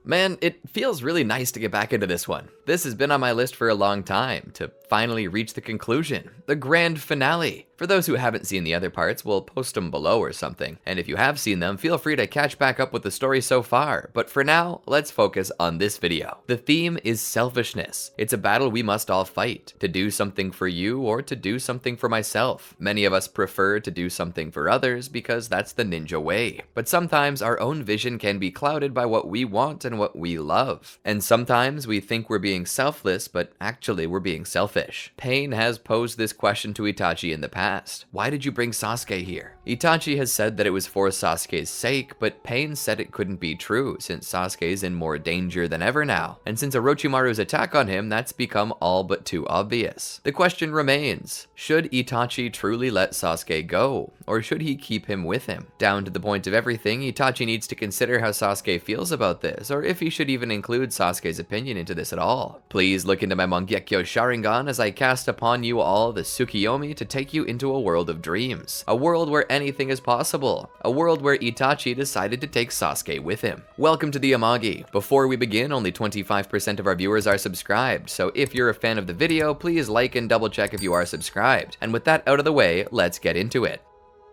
Man, it feels really nice to get back into this one. This has been on my list for a long time, to finally reach the conclusion, the grand finale. For those who haven't seen the other parts, we'll post them below or something. And if you have seen them, feel free to catch back up with the story so far. But for now, let's focus on this video. The theme is selfishness. It's a battle we must all fight, to do something for you or to do something for myself. Many of us prefer to do something for others because that's the ninja way. But sometimes our own vision can be clouded by what we want and what we love. And sometimes we think we're being selfless, but actually we're being selfish. Pain has posed this question to Itachi in the past. Why did you bring Sasuke here? Itachi has said that it was for Sasuke's sake, but Pain said it couldn't be true since Sasuke's in more danger than ever now. And since Orochimaru's attack on him, that's become all but too obvious. The question remains, should Itachi truly let Sasuke go, or should he keep him with him? Down to the point of everything, Itachi needs to consider how Sasuke feels about this, or if he should even include Sasuke's opinion into this at all. Please look into my Mangekyo Sharingan as I cast upon you all the Tsukuyomi to take you into a world of dreams. A world where anything is possible. A world where Itachi decided to take Sasuke with him. Welcome to the Amagi. Before we begin, only 25% of our viewers are subscribed, so if you're a fan of the video, please like and double check if you are subscribed. And with that out of the way, let's get into it.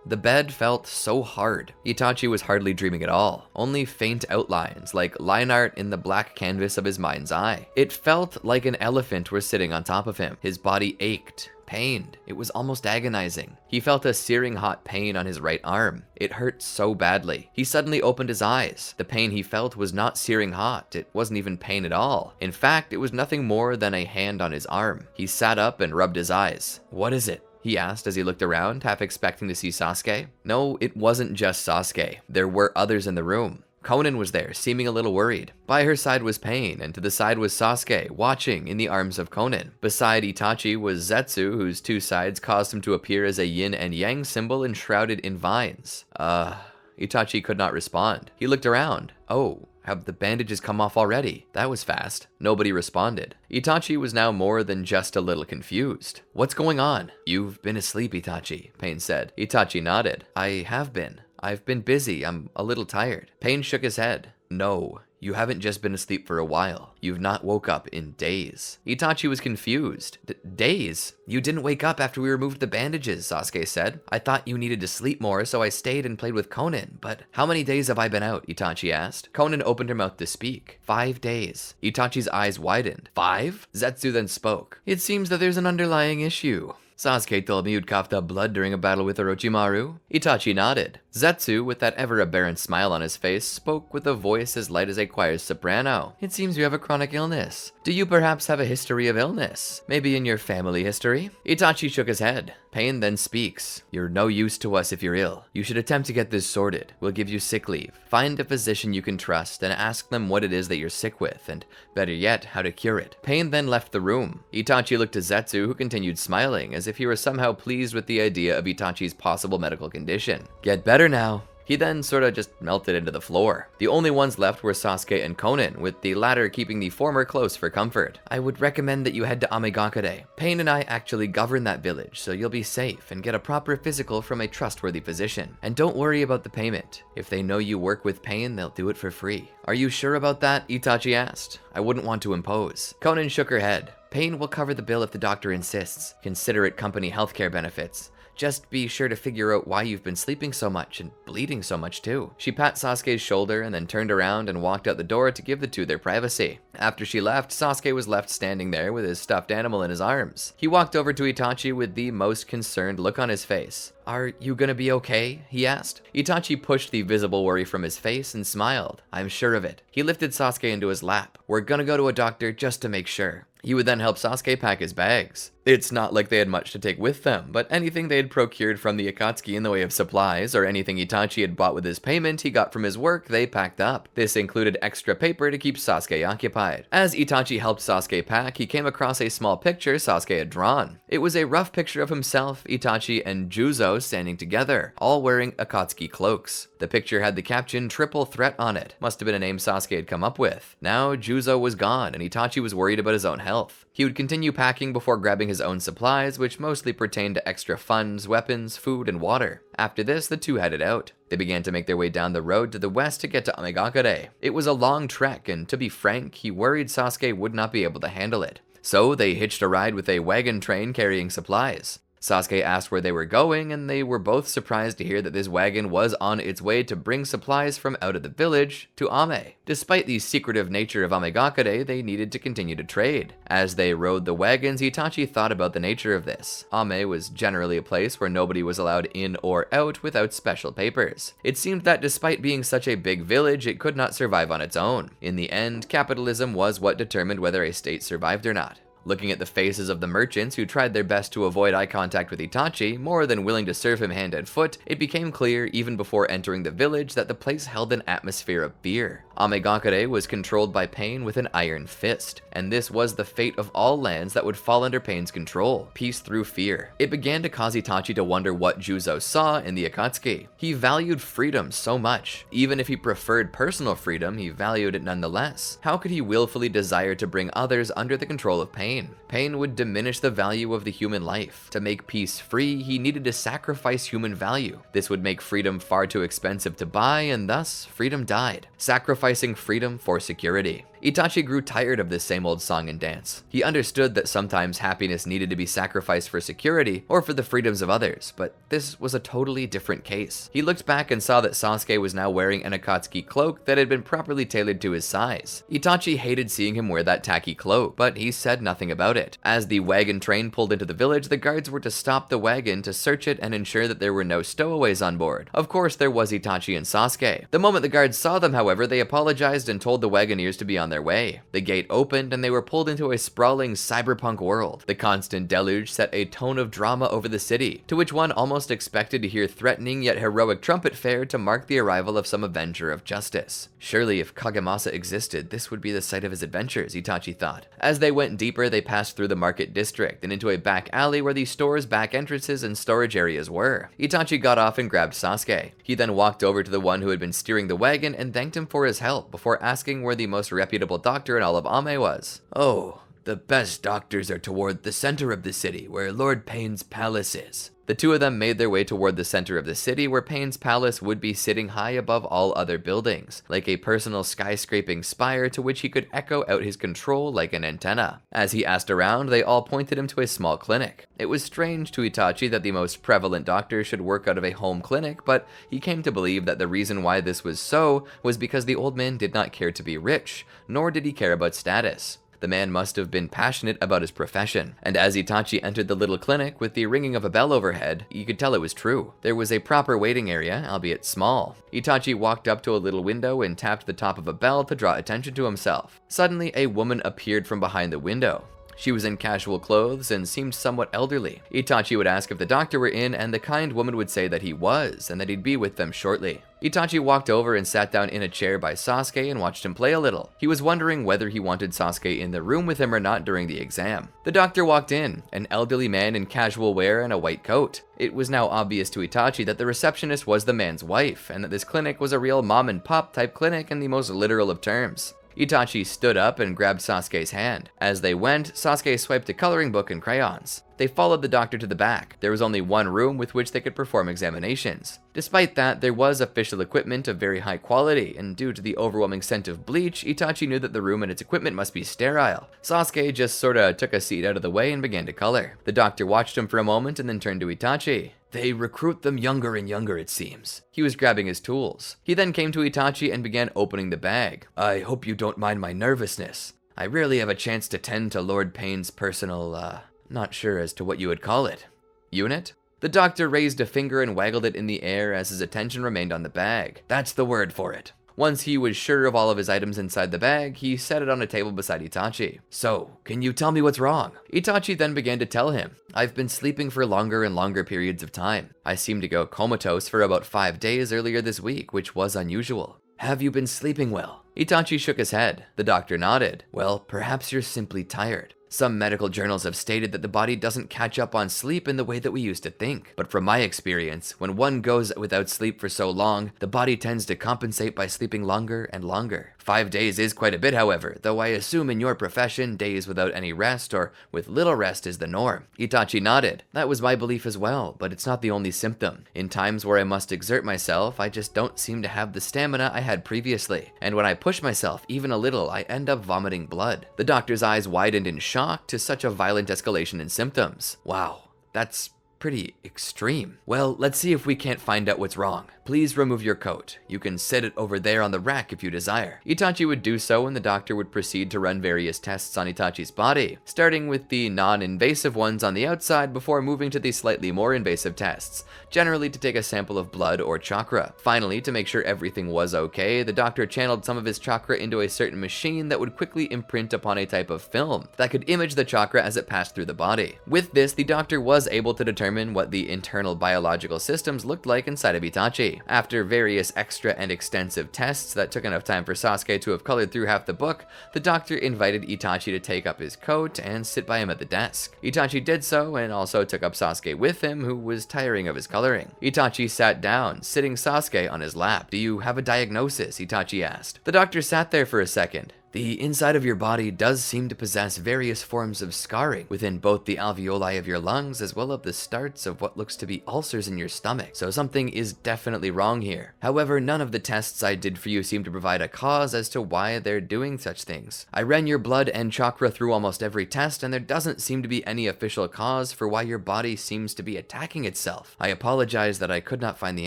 The bed felt so hard. Itachi was hardly dreaming at all, only faint outlines like line art in the black canvas of his mind's eye. It felt like an elephant were sitting on top of him. His body ached, pained. It was almost agonizing. He felt a searing hot pain on his right arm. It hurt so badly. He suddenly opened his eyes. The pain he felt was not searing hot. It wasn't even pain at all. In fact, it was nothing more than a hand on his arm. He sat up and rubbed his eyes. "What is it?" he asked as he looked around, half expecting to see Sasuke. No, it wasn't just Sasuke. There were others in the room. Konan was there, seeming a little worried. By her side was Pain, and to the side was Sasuke, watching in the arms of Konan. Beside Itachi was Zetsu, whose two sides caused him to appear as a yin and yang symbol enshrouded in vines. Itachi could not respond. He looked around. Oh, have the bandages come off already? That was fast. Nobody responded. Itachi was now more than just a little confused. What's going on? You've been asleep, Itachi, Pain said. Itachi nodded. I have been. I've been busy. I'm a little tired. Pain shook his head. No, you haven't just been asleep for a while. You've not woke up in days. Itachi was confused. Days? You didn't wake up after we removed the bandages, Sasuke said. I thought you needed to sleep more, so I stayed and played with Konan. But how many days have I been out? Itachi asked. Konan opened her mouth to speak. 5 days. Itachi's eyes widened. 5? Zetsu then spoke. It seems that there's an underlying issue. Sasuke told me you'd coughed up blood during a battle with Orochimaru. Itachi nodded. Zetsu, with that ever-aberrant smile on his face, spoke with a voice as light as a choir soprano. It seems you have a chronic illness. Do you perhaps have a history of illness? Maybe in your family history? Itachi shook his head. Pain then speaks. You're no use to us if you're ill. You should attempt to get this sorted. We'll give you sick leave. Find a physician you can trust and ask them what it is that you're sick with, and better yet, how to cure it. Pain then left the room. Itachi looked to Zetsu, who continued smiling, as if he were somehow pleased with the idea of Itachi's possible medical condition. Get better now. He then sorta just melted into the floor. The only ones left were Sasuke and Konan, with the latter keeping the former close for comfort. I would recommend that you head to Amagakure. Pain and I actually govern that village, so you'll be safe and get a proper physical from a trustworthy physician. And don't worry about the payment. If they know you work with Pain, they'll do it for free. Are you sure about that? Itachi asked. I wouldn't want to impose. Konan shook her head. Pain will cover the bill if the doctor insists. Consider it company healthcare benefits. Just be sure to figure out why you've been sleeping so much and bleeding so much too. She pat Sasuke's shoulder and then turned around and walked out the door to give the two their privacy. After she left, Sasuke was left standing there with his stuffed animal in his arms. He walked over to Itachi with the most concerned look on his face. Are you gonna be okay? He asked. Itachi pushed the visible worry from his face and smiled. I'm sure of it. He lifted Sasuke into his lap. We're gonna go to a doctor just to make sure. He would then help Sasuke pack his bags. It's not like they had much to take with them, but anything they had procured from the Akatsuki in the way of supplies, or anything Itachi had bought with his payment he got from his work, they packed up. This included extra paper to keep Sasuke occupied. As Itachi helped Sasuke pack, he came across a small picture Sasuke had drawn. It was a rough picture of himself, Itachi, and Juzo standing together, all wearing Akatsuki cloaks. The picture had the caption "Triple Threat" on it. Must have been a name Sasuke had come up with. Now Juzo was gone, and Itachi was worried about his own health. He would continue packing before grabbing his own supplies, which mostly pertained to extra funds, weapons, food, and water. After this, the two headed out. They began to make their way down the road to the west to get to Amagi. It was a long trek, and to be frank, he worried Sasuke would not be able to handle it. So they hitched a ride with a wagon train carrying supplies. Sasuke asked where they were going, and they were both surprised to hear that this wagon was on its way to bring supplies from out of the village to Ame. Despite the secretive nature of Amagi, they needed to continue to trade. As they rode the wagons, Itachi thought about the nature of this. Ame was generally a place where nobody was allowed in or out without special papers. It seemed that despite being such a big village, it could not survive on its own. In the end, capitalism was what determined whether a state survived or not. Looking at the faces of the merchants who tried their best to avoid eye contact with Itachi, more than willing to serve him hand and foot, it became clear even before entering the village that the place held an atmosphere of fear. Amagi was controlled by Pain with an iron fist, and this was the fate of all lands that would fall under Pain's control, peace through fear. It began to cause Itachi to wonder what Juzo saw in the Akatsuki. He valued freedom so much. Even if he preferred personal freedom, he valued it nonetheless. How could he willfully desire to bring others under the control of Pain? Pain would diminish the value of the human life. To make peace free, he needed to sacrifice human value. This would make freedom far too expensive to buy, and thus, freedom died, sacrificing freedom for security. Itachi grew tired of this same old song and dance. He understood that sometimes happiness needed to be sacrificed for security or for the freedoms of others, but this was a totally different case. He looked back and saw that Sasuke was now wearing an Akatsuki cloak that had been properly tailored to his size. Itachi hated seeing him wear that tacky cloak, but he said nothing about it. As the wagon train pulled into the village, the guards were to stop the wagon to search it and ensure that there were no stowaways on board. Of course, there was Itachi and Sasuke. The moment the guards saw them, however, they apologized and told the wagoners to be on their way. The gate opened and they were pulled into a sprawling cyberpunk world. The constant deluge set a tone of drama over the city, to which one almost expected to hear threatening yet heroic trumpet fare to mark the arrival of some avenger of justice. Surely if Kagemasa existed, this would be the site of his adventures, Itachi thought. As they went deeper, they passed through the market district and into a back alley where the store's back entrances and storage areas were. Itachi got off and grabbed Sasuke. He then walked over to the one who had been steering the wagon and thanked him for his help before asking where the most reputable doctor in all of Ame was. "Oh, the best doctors are toward the center of the city, where Lord Pain's palace is." The two of them made their way toward the center of the city, where Pain's palace would be sitting high above all other buildings, like a personal skyscraping spire to which he could echo out his control like an antenna. As he asked around, they all pointed him to a small clinic. It was strange to Itachi that the most prevalent doctor should work out of a home clinic, but he came to believe that the reason why this was so was because the old man did not care to be rich, nor did he care about status. The man must have been passionate about his profession, and as Itachi entered the little clinic with the ringing of a bell overhead, you could tell it was true. There was a proper waiting area, albeit small. Itachi walked up to a little window and tapped the top of a bell to draw attention to himself. Suddenly, a woman appeared from behind the window. She was in casual clothes and seemed somewhat elderly. Itachi would ask if the doctor were in, and the kind woman would say that he was, and that he'd be with them shortly. Itachi walked over and sat down in a chair by Sasuke and watched him play a little. He was wondering whether he wanted Sasuke in the room with him or not during the exam. The doctor walked in, an elderly man in casual wear and a white coat. It was now obvious to Itachi that the receptionist was the man's wife, and that this clinic was a real mom and pop type clinic in the most literal of terms. Itachi stood up and grabbed Sasuke's hand. As they went, Sasuke swiped a coloring book and crayons. They followed the doctor to the back. There was only one room with which they could perform examinations. Despite that, there was official equipment of very high quality, and due to the overwhelming scent of bleach, Itachi knew that the room and its equipment must be sterile. Sasuke just sorta took a seat out of the way and began to color. The doctor watched him for a moment and then turned to Itachi. "They recruit them younger and younger, it seems." He was grabbing his tools. He then came to Itachi and began opening the bag. "I hope you don't mind my nervousness. I rarely have a chance to tend to Lord Pain's personal, not sure as to what you would call it. Unit?" The doctor raised a finger and waggled it in the air as his attention remained on the bag. "That's the word for it." Once he was sure of all of his items inside the bag, he set it on a table beside Itachi. "So, can you tell me what's wrong?" Itachi then began to tell him. "I've been sleeping for longer and longer periods of time. I seemed to go comatose for about 5 days earlier this week, which was unusual." "Have you been sleeping well?" Itachi shook his head. The doctor nodded. "Well, perhaps you're simply tired. Some medical journals have stated that the body doesn't catch up on sleep in the way that we used to think. But from my experience, when one goes without sleep for so long, the body tends to compensate by sleeping longer and longer. 5 days is quite a bit, however, though I assume in your profession, days without any rest or with little rest is the norm. Itachi nodded. That was my belief as well, but it's not the only symptom. In times where I must exert myself, I just don't seem to have the stamina I had previously. And when I push myself even a little, I end up vomiting blood. The doctor's eyes widened in shock to such a violent escalation in symptoms. Wow, that's pretty extreme. Well, let's see if we can't find out what's wrong. Please remove your coat. You can set it over there on the rack if you desire. Itachi would do so, and the doctor would proceed to run various tests on Itachi's body, starting with the non-invasive ones on the outside before moving to the slightly more invasive tests, generally to take a sample of blood or chakra. Finally, to make sure everything was okay, the doctor channeled some of his chakra into a certain machine that would quickly imprint upon a type of film that could image the chakra as it passed through the body. With this, the doctor was able to determine what the internal biological systems looked like inside of Itachi. After various extra and extensive tests that took enough time for Sasuke to have colored through half the book, the doctor invited Itachi to take up his coat and sit by him at the desk. Itachi did so, and also took up Sasuke with him, who was tiring of his coloring. Itachi sat down, sitting Sasuke on his lap. "Do you have a diagnosis?" Itachi asked. The doctor sat there for a second. "The inside of your body does seem to possess various forms of scarring within both the alveoli of your lungs as well as the starts of what looks to be ulcers in your stomach, so something is definitely wrong here. However, none of the tests I did for you seem to provide a cause as to why they're doing such things. I ran your blood and chakra through almost every test, and there doesn't seem to be any official cause for why your body seems to be attacking itself. I apologize that I could not find the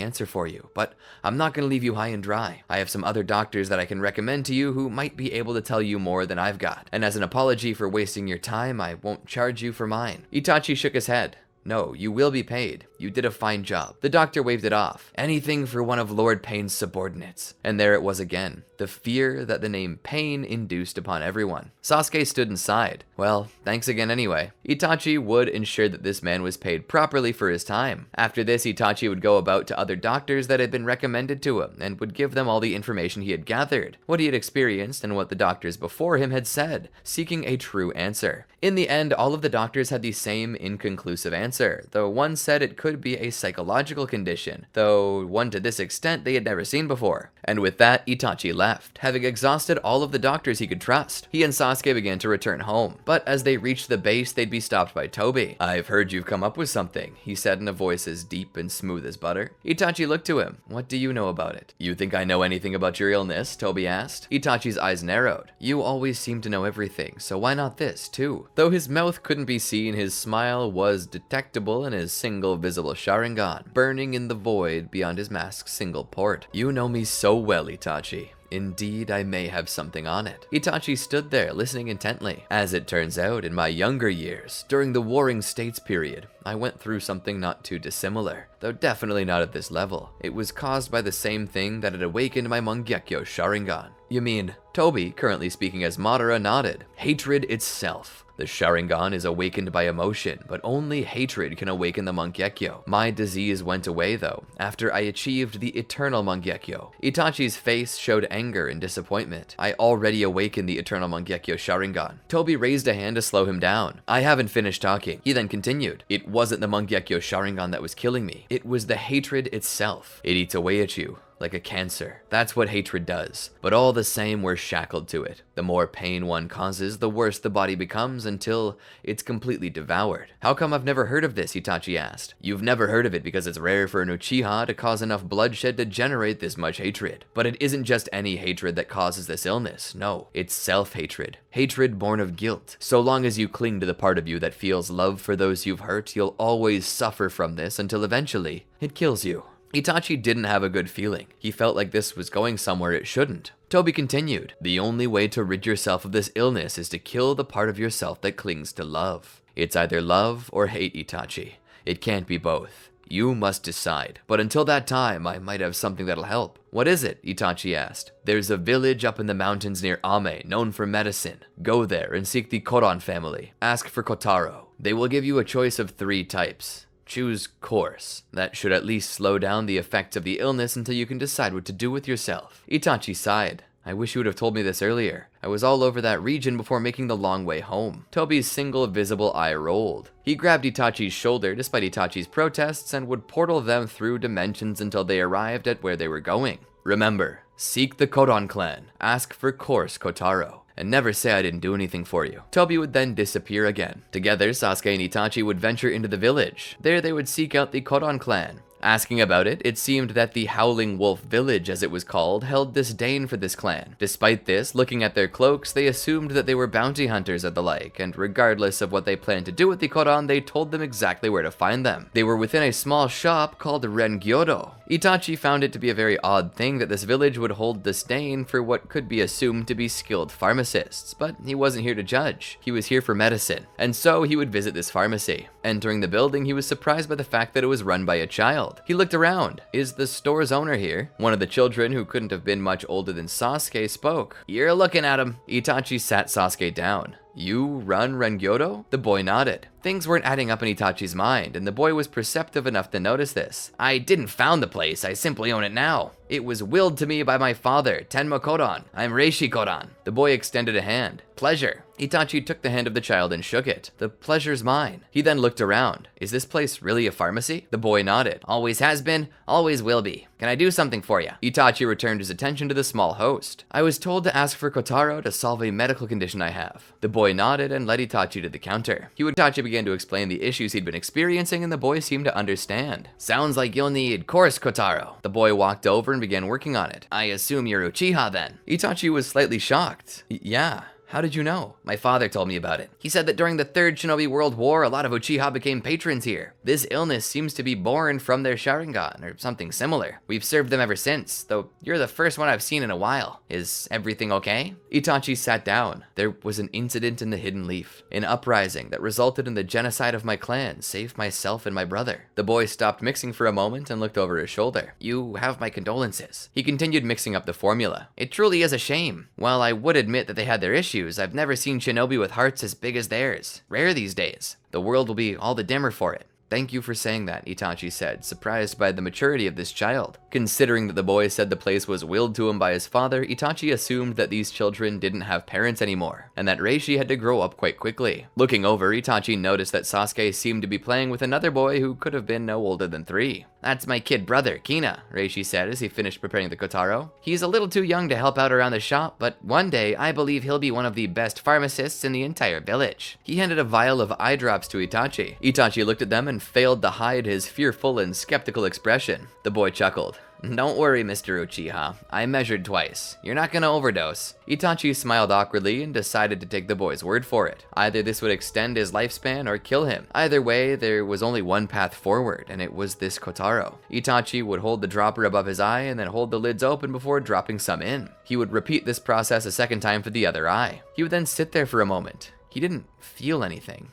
answer for you, but I'm not going to leave you high and dry. I have some other doctors that I can recommend to you who might be able to tell you more than I've got. And as an apology for wasting your time, I won't charge you for mine." Itachi shook his head. "No, you will be paid. You did a fine job." The doctor waved it off. "Anything for one of Lord Payne's subordinates." And there it was again. The fear that the name Payne induced upon everyone. Sasuke stood and sighed. Well, thanks again anyway. Itachi would ensure that this man was paid properly for his time. After this, Itachi would go about to other doctors that had been recommended to him and would give them all the information he had gathered, what he had experienced, and what the doctors before him had said, seeking a true answer. In the end, all of the doctors had the same inconclusive answer, though one said it could be a psychological condition, though one to this extent they had never seen before. And with that, Itachi left, having exhausted all of the doctors he could trust. He and Sasuke began to return home, but as they reached the base, they'd be stopped by Tobi. "I've heard you've come up with something," he said in a voice as deep and smooth as butter. Itachi looked to him. "What do you know about it?" "You think I know anything about your illness?" Tobi asked. Itachi's eyes narrowed. "You always seem to know everything, so why not this, too?" Though his mouth couldn't be seen, his smile was detectable in his single visible Sharingan, burning in the void beyond his mask's single port. "You know me so well, Itachi. Indeed, I may have something on it." Itachi stood there, listening intently. "As it turns out, in my younger years, during the Warring States period, I went through something not too dissimilar, though definitely not at this level. It was caused by the same thing that had awakened my Mangekyo Sharingan." "You mean?" Tobi, currently speaking as Madara, nodded. "Hatred itself. The Sharingan is awakened by emotion, but only hatred can awaken the Mangekyo. My disease went away, though, after I achieved the eternal Mangekyo." Itachi's face showed anger and disappointment. "I already awakened the eternal Mangekyo Sharingan." Tobi raised a hand to slow him down. "I haven't finished talking." He then continued. "It wasn't the Mangekyo Sharingan that was killing me. It was the hatred itself. It eats away at you like a cancer. That's what hatred does. But all the same, we're shackled to it. The more pain one causes, the worse the body becomes until it's completely devoured." "How come I've never heard of this?" Itachi asked. "You've never heard of it because it's rare for an Uchiha to cause enough bloodshed to generate this much hatred. But it isn't just any hatred that causes this illness. No, it's self-hatred. Hatred born of guilt. So long as you cling to the part of you that feels love for those you've hurt, you'll always suffer from this until eventually it kills you." Itachi didn't have a good feeling. He felt like this was going somewhere it shouldn't. Tobi continued. "The only way to rid yourself of this illness is to kill the part of yourself that clings to love. It's either love or hate, Itachi. It can't be both. You must decide. But until that time, I might have something that'll help." "What is it?" Itachi asked. "There's a village up in the mountains near Ame, known for medicine. Go there and seek the Koran family. Ask for Kotaro. They will give you a choice of 3 types. Choose course. That should at least slow down the effects of the illness until you can decide what to do with yourself." Itachi sighed. I wish you would have told me this earlier. I was all over that region before making the long way home. Tobi's single visible eye rolled. He grabbed Itachi's shoulder despite Itachi's protests and would portal them through dimensions until they arrived at where they were going. Remember, seek the Kodan clan, ask for course Kotaro, and never say I didn't do anything for you. Tobi would then disappear again. Together, Sasuke and Itachi would venture into the village. There they would seek out the Kodan clan. Asking about it, it seemed that the Howling Wolf Village, as it was called, held disdain for this clan. Despite this, looking at their cloaks, they assumed that they were bounty hunters and the like, and regardless of what they planned to do with the Kodan, they told them exactly where to find them. They were within a small shop called Rengyodo. Itachi found it to be a very odd thing that this village would hold disdain for what could be assumed to be skilled pharmacists, but he wasn't here to judge. He was here for medicine, and so he would visit this pharmacy. Entering the building, he was surprised by the fact that it was run by a child. He looked around. Is the store's owner here? One of the children, who couldn't have been much older than Sasuke, spoke. You're looking at him. Itachi sat Sasuke down. You run Rengyodo? The boy nodded. Things weren't adding up in Itachi's mind, and the boy was perceptive enough to notice this. I didn't found the place, I simply own it now. It was willed to me by my father, Tenma Kodan. I'm Reishi Kodan. The boy extended a hand. Pleasure. Itachi took the hand of the child and shook it. The pleasure's mine. He then looked around. Is this place really a pharmacy? The boy nodded. Always has been, always will be. Can I do something for you? Itachi returned his attention to the small host. I was told to ask for Kotaro to solve a medical condition I have. The boy nodded and led Itachi to the counter. Itachi began to explain the issues he'd been experiencing, and the boy seemed to understand. Sounds like you'll need course Kotaro. The boy walked over and began working on it. I assume you're Uchiha then. Itachi was slightly shocked. Yeah. How did you know? My father told me about it. He said that during the Third Shinobi World War, a lot of Uchiha became patrons here. This illness seems to be born from their Sharingan, or something similar. We've served them ever since, though you're the first one I've seen in a while. Is everything okay? Itachi sat down. There was an incident in the Hidden Leaf, an uprising that resulted in the genocide of my clan, save myself and my brother. The boy stopped mixing for a moment and looked over his shoulder. You have my condolences. He continued mixing up the formula. It truly is a shame. While I would admit that they had their issues, I've never seen shinobi with hearts as big as theirs. Rare these days. The world will be all the dimmer for it. Thank you for saying that, Itachi said, surprised by the maturity of this child. Considering that the boy said the place was willed to him by his father, Itachi assumed that these children didn't have parents anymore, and that Reishi had to grow up quite quickly. Looking over, Itachi noticed that Sasuke seemed to be playing with another boy who could have been no older than 3. That's my kid brother, Kina, Reishi said as he finished preparing the Kotaro. He's a little too young to help out around the shop, but one day I believe he'll be one of the best pharmacists in the entire village. He handed a vial of eye drops to Itachi. Itachi looked at them and failed to hide his fearful and skeptical expression. The boy chuckled. Don't worry, Mr. Uchiha. I measured twice. You're not gonna overdose. Itachi smiled awkwardly and decided to take the boy's word for it. Either this would extend his lifespan or kill him. Either way, there was only one path forward, and it was this Kotaro. Itachi would hold the dropper above his eye and then hold the lids open before dropping some in. He would repeat this process a second time for the other eye. He would then sit there for a moment. He didn't feel anything.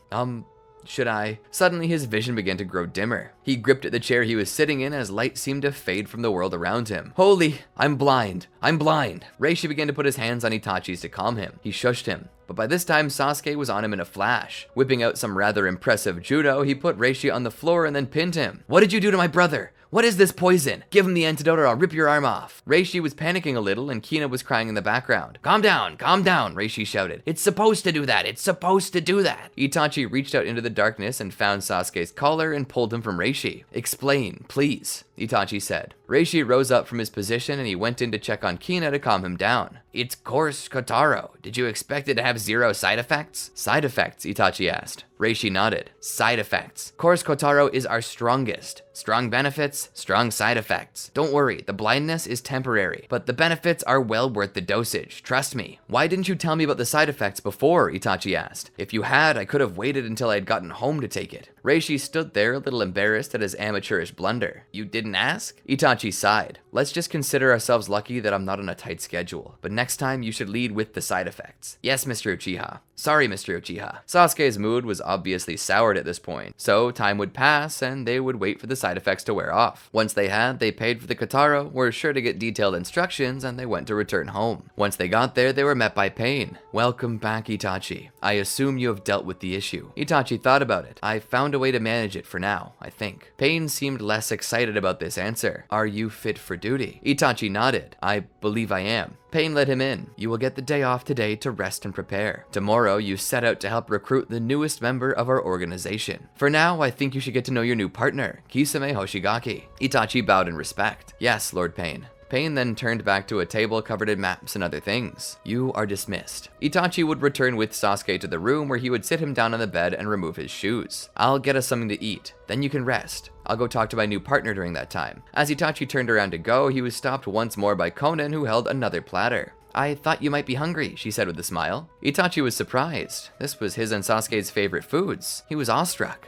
Should I? Suddenly his vision began to grow dimmer. He gripped at the chair he was sitting in as light seemed to fade from the world around him. Holy, I'm blind. I'm blind. Reishi began to put his hands on Itachi's to calm him. He shushed him. But by this time, Sasuke was on him in a flash. Whipping out some rather impressive judo, he put Reishi on the floor and then pinned him. What did you do to my brother? What is this poison? Give him the antidote or I'll rip your arm off. Reishi was panicking a little and Kina was crying in the background. Calm down, Reishi shouted. It's supposed to do that, it's supposed to do that. Itachi reached out into the darkness and found Sasuke's collar and pulled him from Reishi. Explain, please, Itachi said. Reishi rose up from his position and he went in to check on Kina to calm him down. It's course Kotaro. Did you expect it to have 0 side effects? Side effects? Itachi asked. Reishi nodded. Side effects. Course Kotaro is our strongest. Strong benefits, strong side effects. Don't worry, the blindness is temporary, but the benefits are well worth the dosage. Trust me. Why didn't you tell me about the side effects before? Itachi asked. If you had, I could have waited until I had gotten home to take it. Reishi stood there a little embarrassed at his amateurish blunder. You didn't ask? Itachi sighed. Let's just consider ourselves lucky that I'm not on a tight schedule, but next time you should lead with the side effects. Yes, Mr. Uchiha. Sorry, Mr. Uchiha. Sasuke's mood was obviously soured at this point, so time would pass and they would wait for the side effects to wear off. Once they had, they paid for the Kotaro, were sure to get detailed instructions, and they went to return home. Once they got there, they were met by pain. Welcome back, Itachi. I assume you have dealt with the issue. Itachi thought about it. I found found a way to manage it for now, I think. Pain seemed less excited about this answer. Are you fit for duty? Itachi nodded. I believe I am. Pain let him in. You will get the day off today to rest and prepare. Tomorrow, you set out to help recruit the newest member of our organization. For now, I think you should get to know your new partner, Kisame Hoshigaki. Itachi bowed in respect. Yes, Lord Pain. Pain then turned back to a table covered in maps and other things. You are dismissed. Itachi would return with Sasuke to the room where he would sit him down on the bed and remove his shoes. I'll get us something to eat. Then you can rest. I'll go talk to my new partner during that time. As Itachi turned around to go, he was stopped once more by Konan, who held another platter. I thought you might be hungry, she said with a smile. Itachi was surprised. This was his and Sasuke's favorite foods. He was awestruck.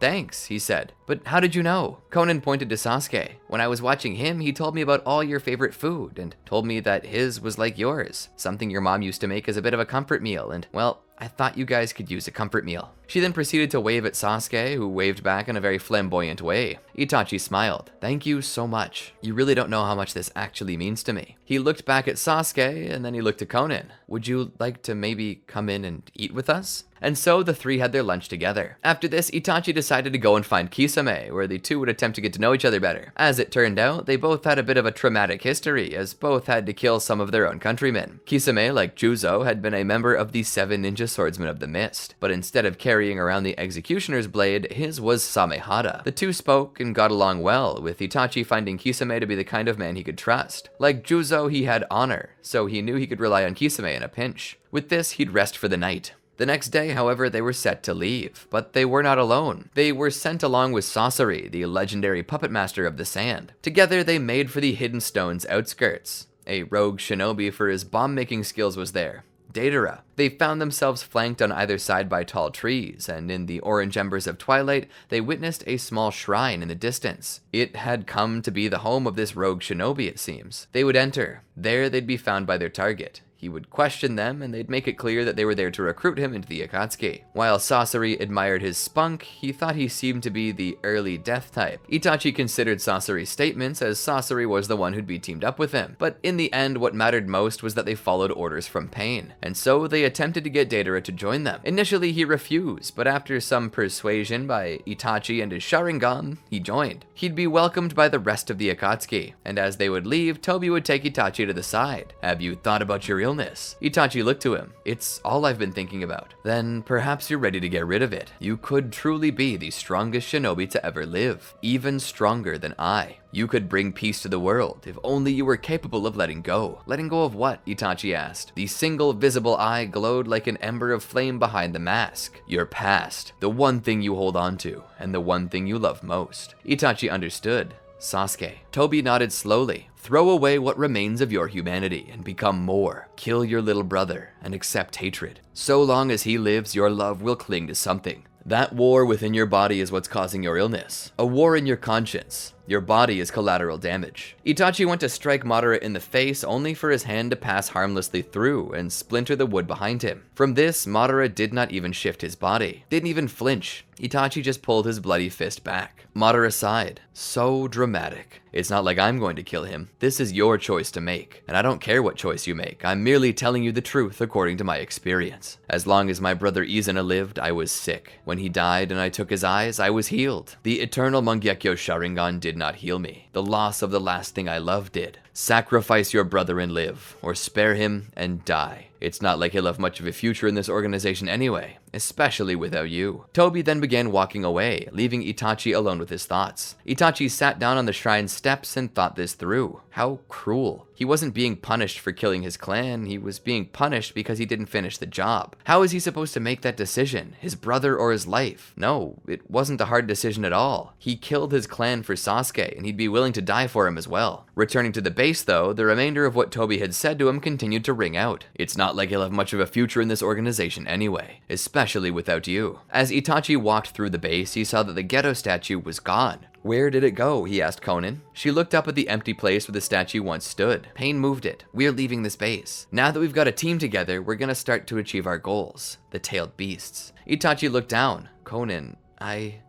Thanks, he said. But how did you know? Konan pointed to Sasuke. When I was watching him, he told me about all your favorite food and told me that his was like yours, something your mom used to make as a bit of a comfort meal, and, well, I thought you guys could use a comfort meal. She then proceeded to wave at Sasuke, who waved back in a very flamboyant way. Itachi smiled. Thank you so much. You really don't know how much this actually means to me. He looked back at Sasuke, and then he looked to Konan. Would you like to maybe come in and eat with us? And so the three had their lunch together. After this, Itachi decided to go and find Kisame, where the two would attempt to get to know each other better. As it turned out, they both had a bit of a traumatic history, as both had to kill some of their own countrymen. Kisame, like Juzo, had been a member of the 7 Ninja Swordsmen of the Mist, but instead of carrying around the Executioner's blade, his was Samehada. The two spoke and got along well, with Itachi finding Kisame to be the kind of man he could trust. Like Juzo, he had honor, so he knew he could rely on Kisame in a pinch. With this, he'd rest for the night. The next day, however, they were set to leave, but they were not alone. They were sent along with Sasori, the legendary puppet master of the sand. Together, they made for the Hidden Stone's outskirts. A rogue shinobi for his bomb-making skills was there, Deidara. They found themselves flanked on either side by tall trees, and in the orange embers of twilight, they witnessed a small shrine in the distance. It had come to be the home of this rogue shinobi, it seems. They would enter. There, they'd be found by their target. He would question them, and they'd make it clear that they were there to recruit him into the Akatsuki. While Sasori admired his spunk, he thought he seemed to be the early death type. Itachi considered Sasori's statements, as Sasori was the one who'd be teamed up with him. But in the end, what mattered most was that they followed orders from Pain, and so they attempted to get Deidara to join them. Initially, he refused, but after some persuasion by Itachi and his Sharingan, he joined. He'd be welcomed by the rest of the Akatsuki, and as they would leave, Tobi would take Itachi to the side. Have you thought about your illness? Itachi looked to him. It's all I've been thinking about. Then perhaps you're ready to get rid of it. You could truly be the strongest shinobi to ever live, even stronger than I. You could bring peace to the world if only you were capable of letting go. Letting go of what? Itachi asked. The single visible eye glowed like an ember of flame behind the mask. Your past, the one thing you hold on to, and the one thing you love most. Itachi understood. Sasuke. Tobi nodded slowly. Throw away what remains of your humanity and become more. Kill your little brother and accept hatred. So long as he lives, your love will cling to something. That war within your body is what's causing your illness. A war in your conscience. Your body is collateral damage. Itachi went to strike Madara in the face only for his hand to pass harmlessly through and splinter the wood behind him. From this, Madara did not even shift his body. Didn't even flinch. Itachi just pulled his bloody fist back. Madara sighed. So dramatic. It's not like I'm going to kill him. This is your choice to make, and I don't care what choice you make. I'm merely telling you the truth according to my experience. As long as my brother Izuna lived, I was sick. When he died and I took his eyes, I was healed. The eternal Mangekyo Sharingan did not heal me. The loss of the last thing I loved did. Sacrifice your brother and live, or spare him and die. It's not like he'll have much of a future in this organization anyway, especially without you. Tobi then began walking away, leaving Itachi alone with his thoughts. Itachi sat down on the shrine steps and thought this through. How cruel. He wasn't being punished for killing his clan, he was being punished because he didn't finish the job. How is he supposed to make that decision? His brother or his life? No, it wasn't a hard decision at all. He killed his clan for Sasuke, and he'd be willing to die for him as well. Returning to the base though, the remainder of what Tobi had said to him continued to ring out. It's not like he'll have much of a future in this organization anyway, especially without you. As Itachi walked through the base, he saw that the Ghetto statue was gone. Where did it go? He asked Konan. She looked up at the empty place where the statue once stood. Pain moved it. We're leaving this base. Now that we've got a team together, we're gonna start to achieve our goals. The tailed beasts. Itachi looked down. Konan,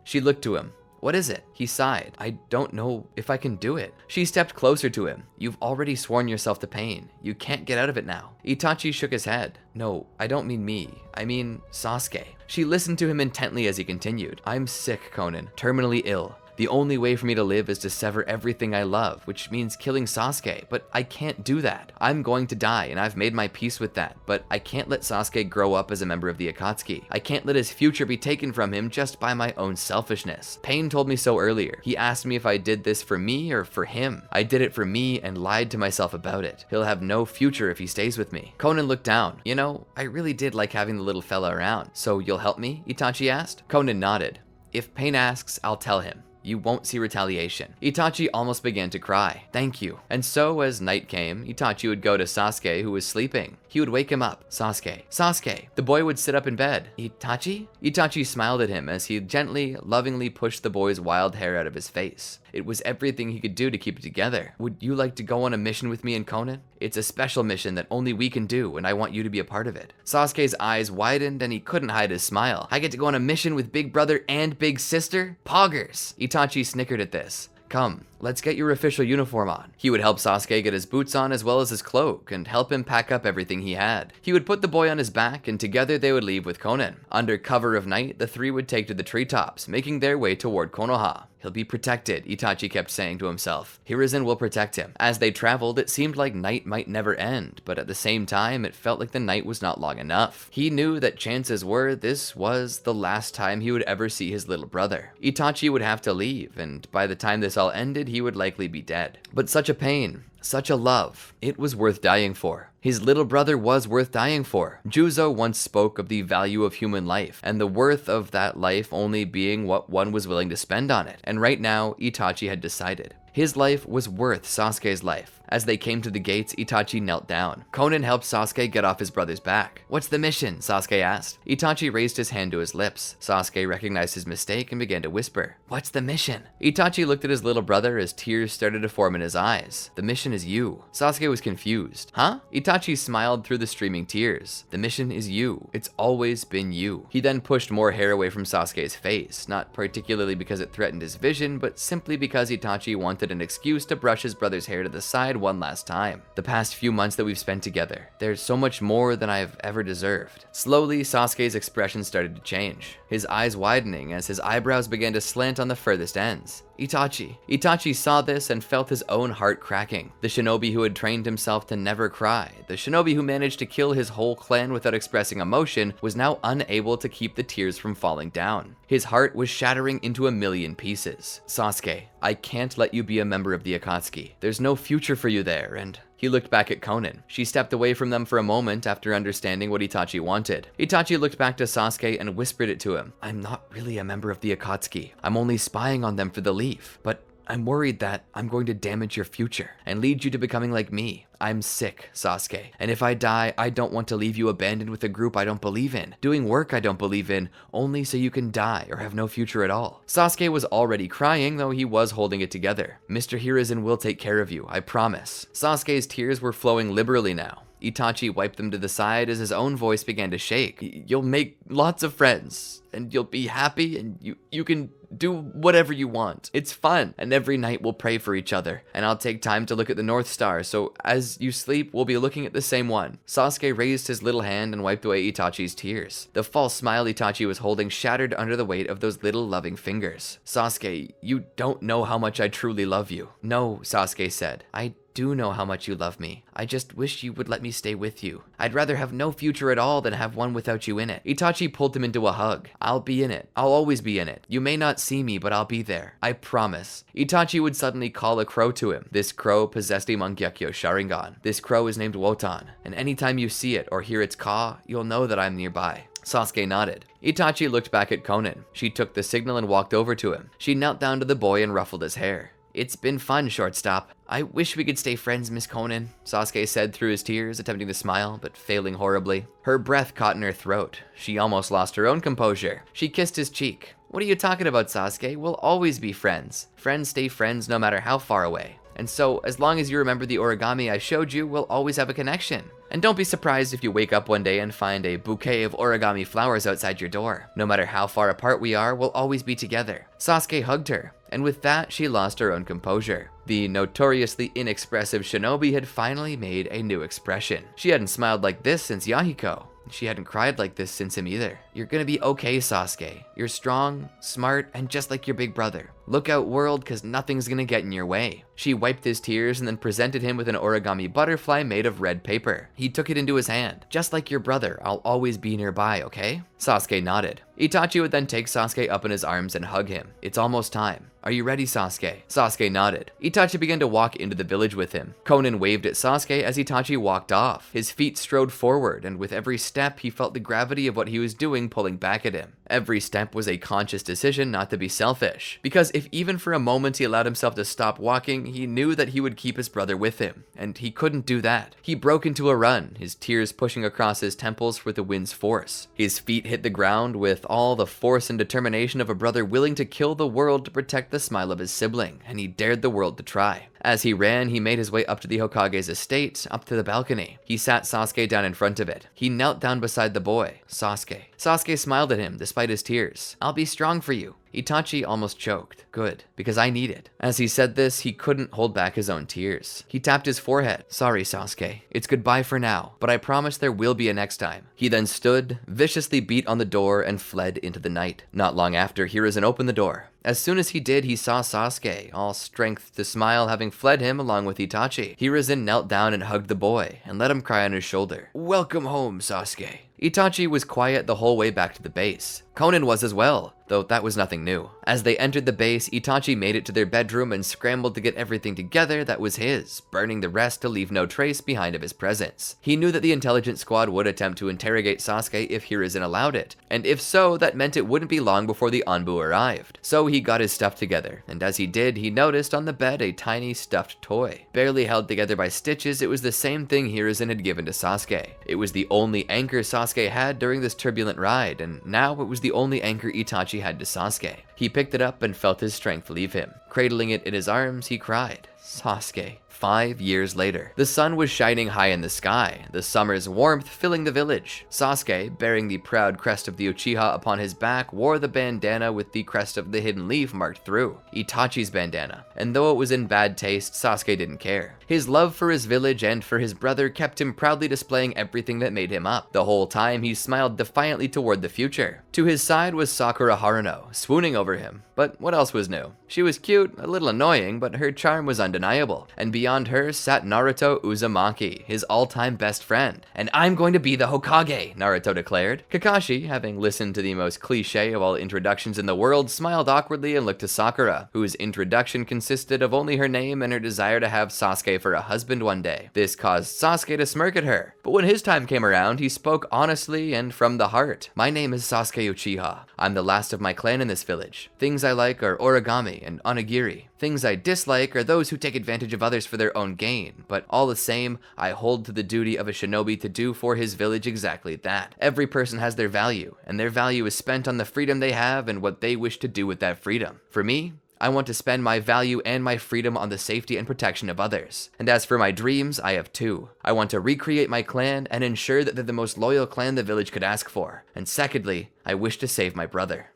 She looked to him. What is it? He sighed. I don't know if I can do it. She stepped closer to him. You've already sworn yourself to pain. You can't get out of it now. Itachi shook his head. No, I don't mean me. I mean Sasuke. She listened to him intently as he continued. I'm sick, Conan. Terminally ill. The only way for me to live is to sever everything I love, which means killing Sasuke, but I can't do that. I'm going to die, and I've made my peace with that, but I can't let Sasuke grow up as a member of the Akatsuki. I can't let his future be taken from him just by my own selfishness. Pain told me so earlier. He asked me if I did this for me or for him. I did it for me and lied to myself about it. He'll have no future if he stays with me. Conan looked down. You know, I really did like having the little fella around. So you'll help me? Itachi asked. Conan nodded. If Pain asks, I'll tell him. You won't see retaliation. Itachi almost began to cry. Thank you. And so, as night came, Itachi would go to Sasuke, who was sleeping. He would wake him up. Sasuke. Sasuke. The boy would sit up in bed. Itachi? Itachi smiled at him as he gently, lovingly pushed the boy's wild hair out of his face. It was everything he could do to keep it together. Would you like to go on a mission with me and Conan? It's a special mission that only we can do, and I want you to be a part of it. Sasuke's eyes widened, and he couldn't hide his smile. I get to go on a mission with big brother and big sister? Poggers! Itachi snickered at this. Come, let's get your official uniform on. He would help Sasuke get his boots on as well as his cloak and help him pack up everything he had. He would put the boy on his back and together they would leave with Conan. Under cover of night, the three would take to the treetops, making their way toward Konoha. He'll be protected, Itachi kept saying to himself. Hiruzen will protect him. As they traveled, it seemed like night might never end, but at the same time, it felt like the night was not long enough. He knew that chances were this was the last time he would ever see his little brother. Itachi would have to leave, and by the time this all ended, he would likely be dead. But such a pain. Such a love. It was worth dying for. His little brother was worth dying for. Juzo once spoke of the value of human life, and the worth of that life only being what one was willing to spend on it. And right now, Itachi had decided. His life was worth Sasuke's life. As they came to the gates, Itachi knelt down. Conan helped Sasuke get off his brother's back. What's the mission? Sasuke asked. Itachi raised his hand to his lips. Sasuke recognized his mistake and began to whisper. What's the mission? Itachi looked at his little brother as tears started to form in his eyes. The mission is you. Sasuke was confused. Huh? Itachi smiled through the streaming tears. The mission is you. It's always been you. He then pushed more hair away from Sasuke's face, not particularly because it threatened his vision, but simply because Itachi wanted an excuse to brush his brother's hair to the side one last time. The past few months that we've spent together, there's so much more than I've ever deserved. Slowly, Sasuke's expression started to change, his eyes widening as his eyebrows began to slant on the furthest ends. Itachi. Itachi saw this and felt his own heart cracking. The shinobi who had trained himself to never cry, the shinobi who managed to kill his whole clan without expressing emotion, was now unable to keep the tears from falling down. His heart was shattering into a million pieces. Sasuke, I can't let you be a member of the Akatsuki. There's no future for you there, and... He looked back at Conan. She stepped away from them for a moment after understanding what Itachi wanted. Itachi looked back to Sasuke and whispered it to him. I'm not really a member of the Akatsuki. I'm only spying on them for the leaf. But I'm worried that I'm going to damage your future and lead you to becoming like me. I'm sick, Sasuke. And if I die, I don't want to leave you abandoned with a group I don't believe in, doing work I don't believe in, only so you can die or have no future at all. Sasuke was already crying, though he was holding it together. Mr. Hiruzen will take care of you, I promise. Sasuke's tears were flowing liberally now. Itachi wiped them to the side as his own voice began to shake. You'll make lots of friends, and you'll be happy, and you can do whatever you want. It's fun, and every night we'll pray for each other, and I'll take time to look at the North Star, so as you sleep, we'll be looking at the same one. Sasuke raised his little hand and wiped away Itachi's tears. The false smile Itachi was holding shattered under the weight of those little loving fingers. Sasuke, you don't know how much I truly love you. No, Sasuke said. I do know how much you love me. I just wish you would let me stay with you. I'd rather have no future at all than have one without you in it. Itachi pulled him into a hug. I'll be in it. I'll always be in it. You may not see me, but I'll be there. I promise. Itachi would suddenly call a crow to him. This crow possessed a Mangekyo Sharingan. This crow is named Wotan, and anytime you see it or hear its caw, you'll know that I'm nearby. Sasuke nodded. Itachi looked back at Conan. She took the signal and walked over to him. She knelt down to the boy and ruffled his hair. It's been fun, shortstop. I wish we could stay friends, Miss Conan, Sasuke said through his tears, attempting to smile, but failing horribly. Her breath caught in her throat. She almost lost her own composure. She kissed his cheek. What are you talking about, Sasuke? We'll always be friends. Friends stay friends no matter how far away. And so, as long as you remember the origami I showed you, we'll always have a connection. And don't be surprised if you wake up one day and find a bouquet of origami flowers outside your door. No matter how far apart we are, we'll always be together. Sasuke hugged her, and with that, she lost her own composure. The notoriously inexpressive shinobi had finally made a new expression. She hadn't smiled like this since Yahiko. She hadn't cried like this since him either. You're gonna be okay, Sasuke. You're strong, smart, and just like your big brother. Look out, world, cause nothing's gonna get in your way. She wiped his tears and then presented him with an origami butterfly made of red paper. He took it into his hand. Just like your brother, I'll always be nearby, okay? Sasuke nodded. Itachi would then take Sasuke up in his arms and hug him. It's almost time. Are you ready, Sasuke? Sasuke nodded. Itachi began to walk into the village with him. Konan waved at Sasuke as Itachi walked off. His feet strode forward, and with every step, he felt the gravity of what he was doing pulling back at him. Every step was a conscious decision not to be selfish, because if even for a moment he allowed himself to stop walking, he knew that he would keep his brother with him, and he couldn't do that. He broke into a run, his tears pushing across his temples with the wind's force. His feet hit the ground with all the force and determination of a brother willing to kill the world to protect the smile of his sibling, and he dared the world to try. As he ran, he made his way up to the Hokage's estate, up to the balcony. He sat Sasuke down in front of it. He knelt down beside the boy, Sasuke. Sasuke smiled at him despite his tears. I'll be strong for you. Itachi almost choked. Good, because I need it. As he said this, he couldn't hold back his own tears. He tapped his forehead. Sorry, Sasuke. It's goodbye for now, but I promise there will be a next time. He then stood, viciously beat on the door, and fled into the night. Not long after, Hiruzen opened the door. As soon as he did, he saw Sasuke, all strength to smile, having fled him along with Itachi. Hiruzen knelt down and hugged the boy, and let him cry on his shoulder. Welcome home, Sasuke. Itachi was quiet the whole way back to the base. Konan was as well, though that was nothing new. As they entered the base, Itachi made it to their bedroom and scrambled to get everything together that was his, burning the rest to leave no trace behind of his presence. He knew that the intelligence squad would attempt to interrogate Sasuke if Hiruzen allowed it, and if so, that meant it wouldn't be long before the Anbu arrived. So he got his stuff together, and as he did, he noticed on the bed a tiny stuffed toy. Barely held together by stitches, it was the same thing Hiruzen had given to Sasuke. It was the only anchor Sasuke had during this turbulent ride, and now it was the only anchor Itachi had to Sasuke. He picked it up and felt his strength leave him. Cradling it in his arms, he cried, Sasuke. 5 years later, the sun was shining high in the sky, the summer's warmth filling the village. Sasuke, bearing the proud crest of the Uchiha upon his back, wore the bandana with the crest of the hidden leaf marked through, Itachi's bandana, and though it was in bad taste, Sasuke didn't care. His love for his village and for his brother kept him proudly displaying everything that made him up. The whole time, he smiled defiantly toward the future. To his side was Sakura Haruno, swooning over him. But what else was new? She was cute, a little annoying, but her charm was undeniable. And beyond her sat Naruto Uzumaki, his all-time best friend. And I'm going to be the Hokage, Naruto declared. Kakashi, having listened to the most cliche of all introductions in the world, smiled awkwardly and looked to Sakura, whose introduction consisted of only her name and her desire to have Sasuke for a husband one day. This caused Sasuke to smirk at her. But when his time came around, he spoke honestly and from the heart. My name is Sasuke Uchiha. I'm the last of my clan in this village. Things I like are origami and onigiri. Things I dislike are those who take advantage of others for their own gain, but all the same, I hold to the duty of a shinobi to do for his village exactly that. Every person has their value, and their value is spent on the freedom they have and what they wish to do with that freedom. For me, I want to spend my value and my freedom on the safety and protection of others. And as for my dreams, I have two. I want to recreate my clan and ensure that they're the most loyal clan the village could ask for. And secondly, I wish to save my brother.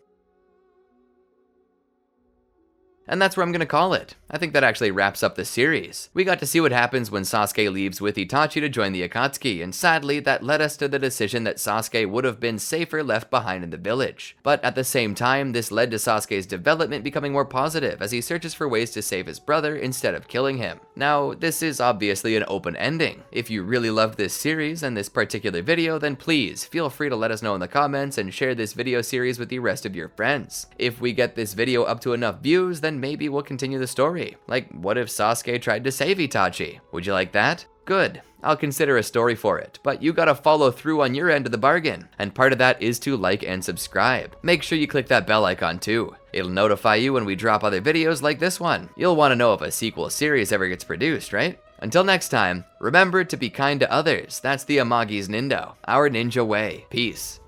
And that's where I'm gonna call it. I think that actually wraps up the series. We got to see what happens when Sasuke leaves with Itachi to join the Akatsuki, and sadly, that led us to the decision that Sasuke would have been safer left behind in the village. But at the same time, this led to Sasuke's development becoming more positive as he searches for ways to save his brother instead of killing him. Now, this is obviously an open ending. If you really loved this series and this particular video, then please feel free to let us know in the comments and share this video series with the rest of your friends. If we get this video up to enough views, then maybe we'll continue the story. Like, what if Sasuke tried to save Itachi? Would you like that? Good. I'll consider a story for it, but you gotta follow through on your end of the bargain, and part of that is to like and subscribe. Make sure you click that bell icon too. It'll notify you when we drop other videos like this one. You'll want to know if a sequel series ever gets produced, right? Until next time, remember to be kind to others. That's the Amagi's Nindo, our ninja way. Peace.